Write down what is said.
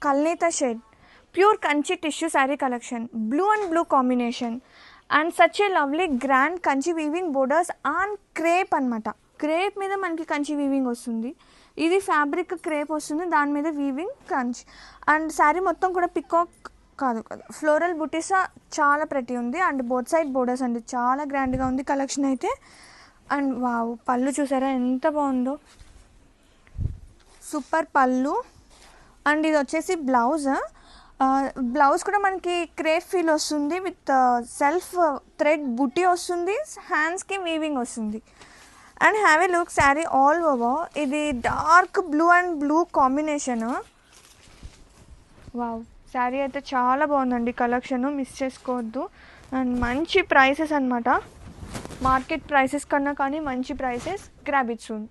Kalnita shade, pure Kanchi tissue saree collection, blue and blue combination, and such a lovely grand Kanchi weaving borders on crepe అనమాట. Crepe మీద మనకి Kanchi weaving వస్తుంది. ఇది fabric crepe వస్తుంది, దాని మీద weaving Kanchi. And sari మొత్తం కూడా పికాక్ కాదు కదా, ఫ్లోరల్ బుటీస్ చాలా ప్రతి ఉంది. అండ్ బోత్ సైడ్ బోర్డర్స్ అండి, చాలా గ్రాండ్గా ఉంది కలెక్షన్ అయితే. అండ్ వావ్, పళ్ళు చూసారా ఎంత బాగుందో, సూపర్ పళ్ళు. అండ్ ఇది వచ్చేసి బ్లౌజ్. బ్లౌజ్ కూడా మనకి క్రేప్ ఫీల్ వస్తుంది, విత్ సెల్ఫ్ థ్రెడ్ బుటీ వస్తుంది, హ్యాండ్స్కి వీవింగ్ వస్తుంది. And have a look sari all over. ఇది dark blue and blue combination. Wow, sari అయితే చాలా బాగుందండి, కలెక్షన్ మిస్ చేసుకోవద్దు. అండ్ మంచి ప్రైసెస్ అనమాట, మార్కెట్ ప్రైసెస్ కన్నా కానీ మంచి ప్రైసెస్. Grab it soon.